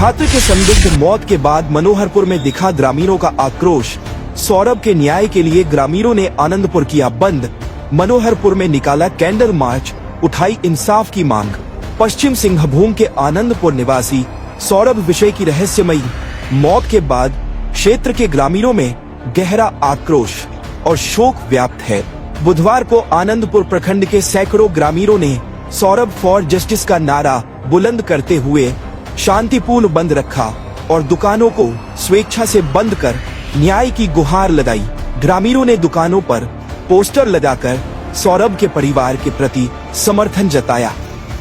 छात्र के संदिग्ध मौत के बाद मनोहरपुर में दिखा ग्रामीणों का आक्रोश। सौरभ के न्याय के लिए ग्रामीणों ने आनंदपुर किया बंद। मनोहरपुर में निकाला कैंडल मार्च, उठाई इंसाफ की मांग। पश्चिम सिंहभूम के आनंदपुर निवासी सौरभ विषय की रहस्यमयी मौत के बाद क्षेत्र के ग्रामीणों में गहरा आक्रोश और शोक व्याप्त है। बुधवार को आनंदपुर प्रखंड के सैकड़ों ग्रामीणों ने सौरभ फॉर जस्टिस का नारा बुलंद करते हुए शांतिपूर्ण बंद रखा और दुकानों को स्वेच्छा से बंद कर न्याय की गुहार लगाई। ग्रामीणों ने दुकानों पर पोस्टर लगाकर सौरभ के परिवार के प्रति समर्थन जताया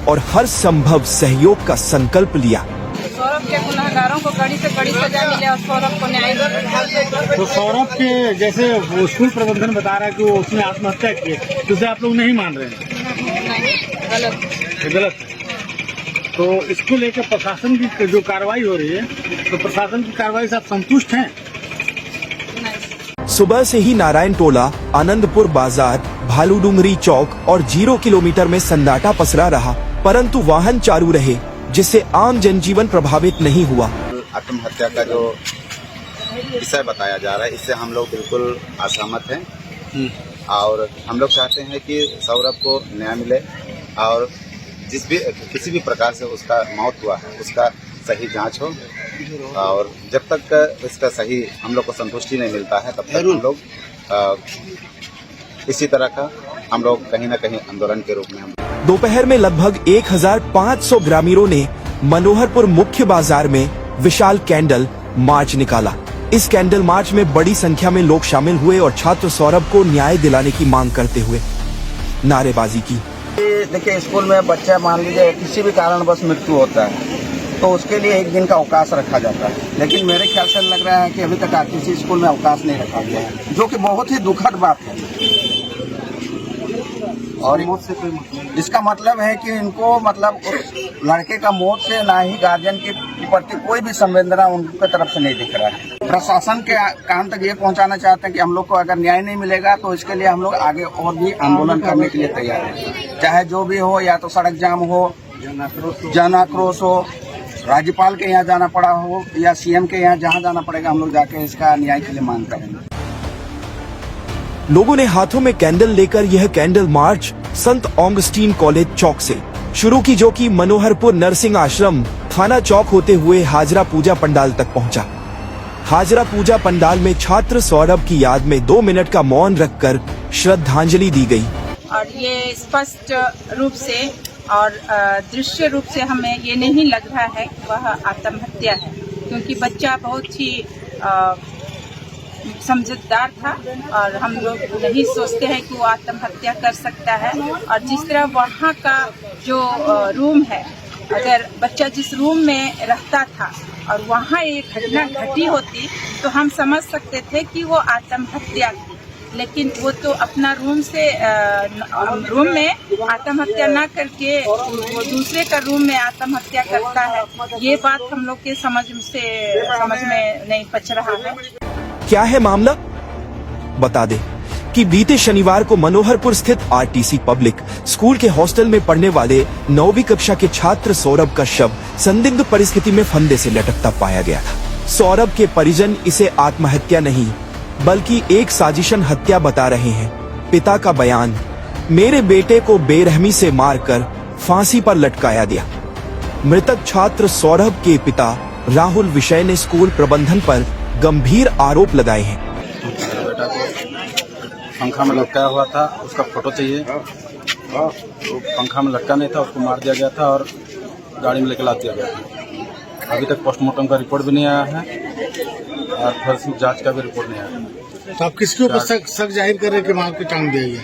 और हर संभव सहयोग का संकल्प लिया। सौरभ के गुनहगारों को कड़ी से कड़ी सजा मिले और सौरभ को न्याय मिले। तो सौरभ के जैसे वो स्कूल प्रबंधन बता रहा है कि वो उसने आत्महत्या की, तो उसे आप लोग नहीं मान रहे हैं? गलत। तो इसको लेकर प्रशासन की जो कार्रवाई हो रही है, तो प्रशासन की कार्रवाई से आप संतुष्ट हैं? सुबह से ही नारायण टोला, आनंदपुर बाजार, भालूडुंगरी चौक और 0 किलोमीटर में सन्नाटा पसरा रहा, परंतु वाहन चालू रहे, जिससे आम जनजीवन प्रभावित नहीं हुआ। आत्महत्या का जो विषय बताया जा रहा है, इससे हम लोग बिल्कुल असहमत हैं और हम लोग चाहते हैं कि सौरभ को न्याय मिले और किसी भी प्रकार से उसका मौत हुआ है उसका सही जांच हो और जब तक इसका सही हम लोग को संतुष्टि नहीं मिलता है तब तक हम लोग इसी तरह का हम लोग कहीं न कहीं आंदोलन के रूप में दोपहर में लगभग 1500 ग्रामीणों ने मनोहरपुर मुख्य बाजार में विशाल कैंडल मार्च निकाला। इस कैंडल मार्च में बड़ी संख्या में लोग शामिल हुए और छात्र सौरभ को न्याय दिलाने की मांग करते हुए नारेबाजी की। देखिए, स्कूल में बच्चा मान लीजिए किसी भी कारणवश मृत्यु होता है तो उसके लिए एक दिन का अवकाश रखा जाता है, लेकिन मेरे ख्याल से लग रहा है कि अभी तक किसी स्कूल में अवकाश नहीं रखा गया है, जो कि बहुत ही दुखद बात है। और इसका मतलब है कि इनको मतलब लड़के का मौत से ना ही गार्जियन के प्रति कोई भी संवेदना उनके तरफ से नहीं दिख रहा है। प्रशासन के कान तक ये पहुंचाना चाहते हैं कि हम लोग को अगर न्याय नहीं मिलेगा तो इसके लिए हम लोग आगे और भी आंदोलन करने के लिए तैयार हैं, चाहे जो भी हो, या तो सड़क जाम हो, जन आक्रोश हो, राज्यपाल के यहाँ जाना पड़ा हो या सीएम के यहाँ जहाँ जाना पड़ेगा, हम लोग जाके इसका न्याय के लिए मांग करेंगे। लोगों ने हाथों में कैंडल लेकर यह कैंडल मार्च संत ऑगस्टीन कॉलेज चौक से शुरू की, जो कि मनोहरपुर नरसिंह आश्रम थाना चौक होते हुए हाजरा पूजा पंडाल तक पहुंचा। हाजरा पूजा पंडाल में छात्र सौरभ की याद में 2 मिनट का मौन रखकर श्रद्धांजलि दी गई। और ये स्पष्ट रूप से और दृश्य रूप से हमें ये नहीं लग रहा है कि वह आत्महत्या है, क्योंकि बच्चा बहुत ही समझदार था और हम लोग नहीं सोचते हैं कि वो आत्महत्या कर सकता है। और जिस तरह वहाँ का जो रूम है, अगर बच्चा जिस रूम में रहता था और वहाँ ये घटना घटी होती तो हम समझ सकते थे कि वो आत्महत्या थी, लेकिन वो तो अपना रूम में आत्महत्या ना करके वो दूसरे का रूम में आत्महत्या करता है। ये बात हम लोग के समझ में नहीं पच रहा है। क्या है मामला? बता दे कि बीते शनिवार को मनोहरपुर स्थित आरटीसी पब्लिक स्कूल के हॉस्टल में पढ़ने वाले 9वीं कक्षा के छात्र सौरभ का शव संदिग्ध परिस्थिति में फंदे से लटकता पाया गया था। सौरभ के परिजन इसे आत्महत्या नहीं बल्कि एक साजिशन हत्या बता रहे हैं। पिता का बयान, मेरे बेटे को बेरहमी से मारकर फांसी पर लटकाया गया। मृतक छात्र सौरभ के पिता राहुल विषय ने स्कूल प्रबंधन पर गंभीर आरोप लगाए हैं। बेटा को पंखा में लटकाया हुआ था, उसका फोटो चाहिए। तो पंखा में लटका नहीं था, उसको मार दिया गया था और गाड़ी में लेकर ला दिया गया। अभी तक पोस्टमार्टम का रिपोर्ट भी नहीं आया है और फॉरेंसिक जांच का भी रिपोर्ट नहीं आया है। तो आप किसके ऊपर शक जाहिर कर रहे हैं कि मार के टांग दिया गया?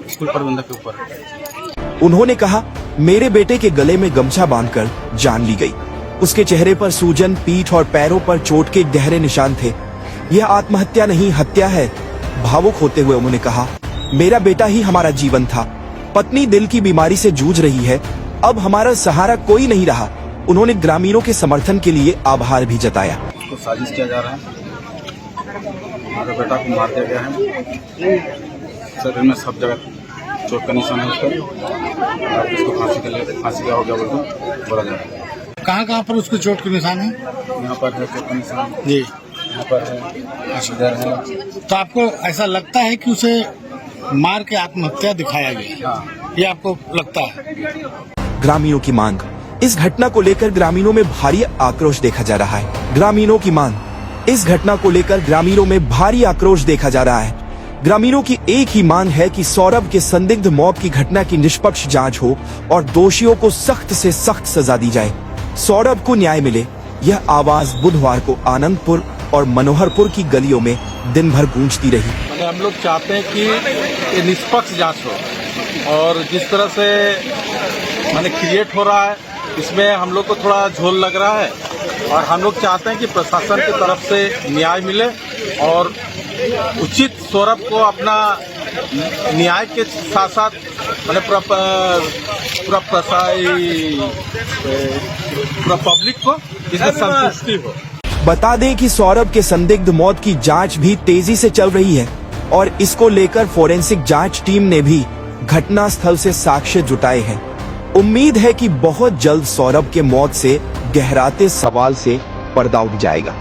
स्कूल प्रबंधक के ऊपर। उन्होंने कहा, मेरे बेटे के गले में गमछा बांधकर जान ली गई। उसके चेहरे पर सूजन, पीठ और पैरों पर चोट के गहरे निशान थे। यह आत्महत्या नहीं हत्या है। भावुक होते हुए उन्होंने कहा, मेरा बेटा ही हमारा जीवन था। पत्नी दिल की बीमारी से जूझ रही है, अब हमारा सहारा कोई नहीं रहा। उन्होंने ग्रामीणों के समर्थन के लिए आभार भी जताया। उसको साजिश किया जा रहा है, हमारे बेटा को मार दिया गया है, शरीर में सब जगह चोट का निशान है उस पर और इसको फांसी का हो गया बोला जा रहा है। कहाँ पर उसके चोट के निशान है? यहाँ पर है चोट का निशान, जी, यहाँ पर है, इधर है। तो आपको ऐसा लगता है कि उसे मार के आत्महत्या दिखाया गया? हाँ। ये आपको लगता है? ग्रामीणों की मांग। इस घटना को लेकर ग्रामीणों में भारी आक्रोश देखा जा रहा है। ग्रामीणों की मांग। इस घटना को लेकर ग्रामीणों में भारी आक्रोश देखा जा रहा है। ग्रामीणों की एक ही मांग है कि सौरभ के संदिग्ध मौत की घटना की निष्पक्ष जांच हो और दोषियों को सख्त से सख्त सजा दी जाए। सौरभ को न्याय मिले, यह आवाज बुधवार को आनंदपुर और मनोहरपुर की गलियों में दिन भर गूंजती रही। हम लोग चाहते हैं कि ये निष्पक्ष जांच हो और जिस तरह से क्रिएट हो रहा है इसमें हम लोग को थोड़ा झोल लग रहा है और हम लोग चाहते हैं कि प्रशासन की तरफ से न्याय मिले और उचित सौरभ को अपना न्याय के साथ साथ पूरा पब्लिक को इसमें संतुष्टि हो। बता दें कि सौरभ के संदिग्ध मौत की जांच भी तेजी से चल रही है और इसको लेकर फोरेंसिक जांच टीम ने भी घटना स्थल से साक्ष्य जुटाए हैं। उम्मीद है कि बहुत जल्द सौरभ के मौत से गहराते सवाल से पर्दा उठ जाएगा।